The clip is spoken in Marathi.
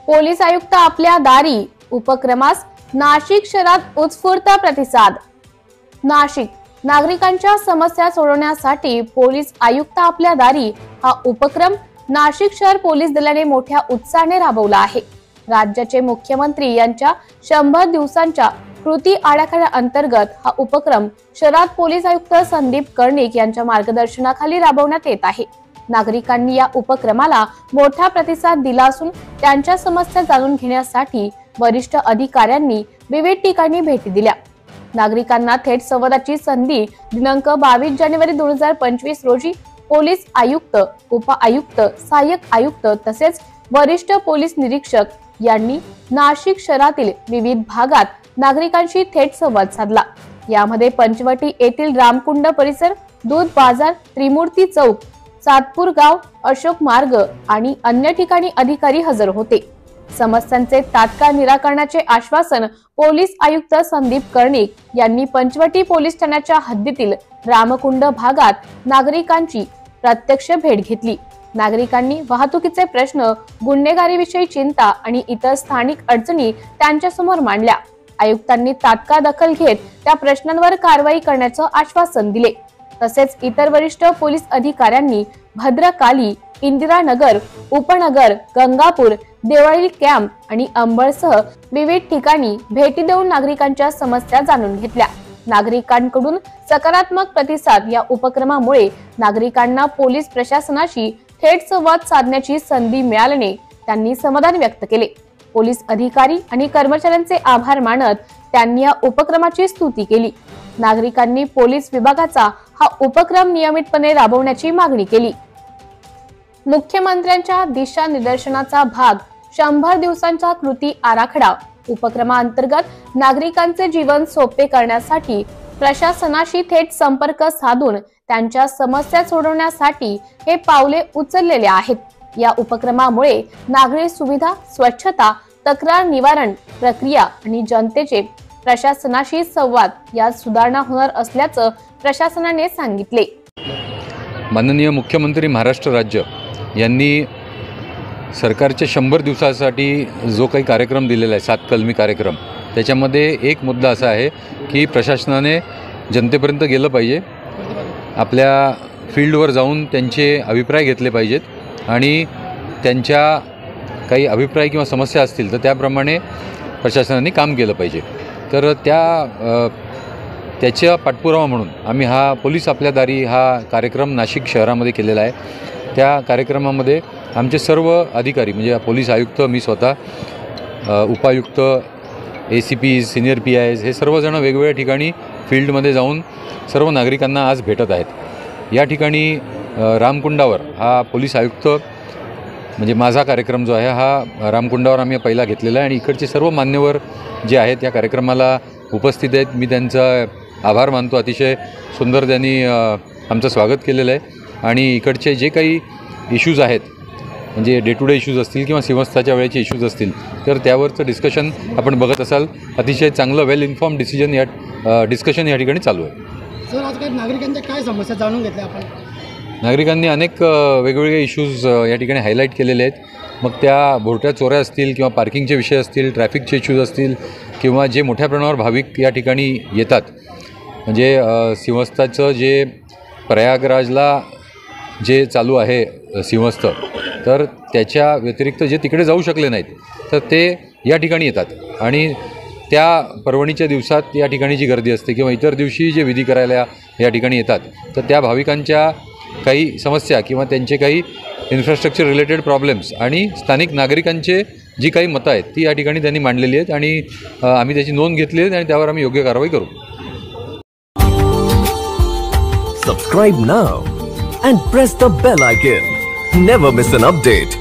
पोलीस आयुक्त आपल्या दारी उपक्रमास नाशिक शहरात उत्स्फूर्त प्रतिसाद। नाशिक नागरिकांच्या समस्या सोडवण्यासाठी पोलीस आयुक्त आपल्या दारी हा उपक्रम नाशिक शहर पोलीस दलाने मोठ्या उत्साहाने राबवला आहे। राज्याचे मुख्यमंत्री यांच्या 100 दिवसांच्या कृती आराखड्या अंतर्गत हा उपक्रम शहरात पोलीस आयुक्त संदीप कर्णिक यांच्या मार्गदर्शनाखाली राबवण्यात येत आहे। नागरिकांनी या उपक्रमाला मोठा प्रतिसाद दिला असून त्यांच्या समस्या जाणून घेण्यासाठी वरिष्ठ अधिकाऱ्यांनी विविध ठिकाणी भेटी दिल्या। नागरिकांना थेट संवादाची संधी दिनांक 22 जानेवारी 2025 रोजी पोलीस आयुक्त, उपआयुक्त, सहाय्यक आयुक्त तसेच वरिष्ठ पोलीस निरीक्षक यांनी नाशिक शहरातील विविध भागात नागरिकांशी थेट संवाद साधला। यामध्ये पंचवटी येथील रामकुंड परिसर, दूध बाजार, त्रिमूर्ती चौक, सातपूर गाव, अशोक मार्ग आणि अन्य ठिकाणी अधिकारी हजर होते। समस्यांचे तात्काळ निराकरणाचे आश्वासन पोलीस आयुक्त संदीप कर्णिक यांनी पंचवटी पोलीस ठाण्याच्या हद्दीतील रामकुंड भागात नागरिकांची प्रत्यक्ष भेट घेतली। नागरिकांनी वाहतुकीचे प्रश्न, गुन्हेगारीविषयी चिंता आणि इतर स्थानिक अडचणी त्यांच्या समोर मांडल्या। आयुक्तांनी तात्काळ दखल घेत त्या प्रश्नांवर कारवाई करण्याचं आश्वासन दिले। तसेच इतर वरिष्ठ पोलीस अधिकाऱ्यांनी भद्रकाली, इंदिरानगर, उपनगर, गंगापूर, देवळी कॅम्प आणि अंबळसह विविध ठिकाणी भेटी देऊन नागरिकांच्या समस्या जाणून घेतल्या। नागरिकांकडून सकारात्मक प्रतिसाद या उपक्रमामुळे नागरिकांना पोलीस प्रशासनाशी थेट संवाद साधण्याची संधी मिळाल्याने त्यांनी समाधान व्यक्त केले। पोलीस अधिकारी आणि कर्मचाऱ्यांचे आभार मानत त्यांनी या उपक्रमाची स्तुती केली। नागरिकांनी पोलीस विभागाचा हा उपक्रम नियमितपणे राबवण्याची मागणी केली। मुख्यमंत्र्यांच्या दिशानिर्देशनाचा भाग 100 दिवसांचा कृती आराखडा उपक्रमांतर्गत नागरिकांचे जीवन सोपे करण्यासाठी प्रशासनाशी थेट संपर्क साधून त्यांच्या समस्या सोडवण्यासाठी हे पावले उचललेले आहेत। या उपक्रमामुळे नागरी सुविधा, स्वच्छता, तक्रार निवारण प्रक्रिया आणि जनतेचे प्रशासनाशी संवाद यात सुधारणा होणार असल्याचं प्रशासनाने सांगितले। माननीय मुख्यमंत्री महाराष्ट्र राज्य यांनी सरकारच्या 100 दिवसासाठी जो काही कार्यक्रम दिलेला आहे, 7 कलमी कार्यक्रम, त्याच्यामध्ये एक मुद्दा असा आहे की प्रशासनाने जनतेपर्यंत गेलं पाहिजे, आपल्या फील्डवर जाऊन त्यांचे अभिप्राय घेतले पाहिजेत आणि त्यांच्या काही अभिप्राय किंवा समस्या असतील तर त्याप्रमाणे प्रशासनाने काम केलं पाहिजे। तर त्याच्या पाठपुरावा म्हणून आम्ही हा पोलीस आपल्या दारी हा कार्यक्रम नाशिक शहरामध्ये केलेला आहे। त्या कार्यक्रमामध्ये आमचे सर्व अधिकारी म्हणजे पोलीस आयुक्त, मी स्वतः, उपायुक्त, ACP, सिनियर PIs हे सर्वजण वेगवेगळ्या ठिकाणी फील्डमध्ये जाऊन सर्व नागरिकांना आज भेटत आहेत। या ठिकाणी रामकुंडावर हा पोलीस आयुक्त म्हणजे माझा कार्यक्रम जो आहे हा रामकुंडावर आम्ही पहिला घेतलेला आहे आणि इकडचे सर्व मान्यवर जे आहेत या कार्यक्रमाला उपस्थित आहेत। मी त्यांचा आभार मानतो। अतिशय सुंदर त्यांनी आमचं स्वागत केलेलं आहे आणि इकडचे जे काही इश्यूज आहेत म्हणजे डे टू डे इश्यूज असतील किंवा सिंहस्थाच्या वेळेचे इश्यूज असतील तर त्यावरचं डिस्कशन आपण बघत असाल। अतिशय चांगलं वेल इन्फॉर्म डिस्कशन या ठिकाणी चालू आहे। सर, आज काही नागरिकांच्या काय समस्या जाणून घेतल्या आपण? नागरिकांनी अनेक वेगवेगळे इश्यूज या ठिकाणी हायलाईट केलेले आहेत। मग त्या भोरट्या चोऱ्या असतील किंवा पार्किंगचे विषय असतील, ट्रॅफिकचे इश्यूज असतील किंवा जे मोठ्या प्रमाणावर भाविक या ठिकाणी येतात म्हणजे सिंहस्थाचं जे प्रयागराजला जे चालू आहे सिंहस्थ, तर त्याच्या व्यतिरिक्त जे तिकडे जाऊ शकले नाहीत तर ते या ठिकाणी येतात आणि त्या पर्वणीच्या दिवसात या ठिकाणी जी गर्दी असते किंवा इतर दिवशी जे विधी करायला या ठिकाणी येतात तर त्या भाविकांच्या काही समस्या किंवा त्यांचे काही इन्फ्रास्ट्रक्चर रिलेटेड प्रॉब्लेम्स आणि स्थानिक नागरिकांचे जी काही मतं आहेत ती या ठिकाणी त्यांनी मांडलेली आहेत आणि आम्ही त्याची नोंद घेतली आहे आणि त्यावर आम्ही योग्य कारवाई करू। Subscribe now and press the bell icon. Never miss an update.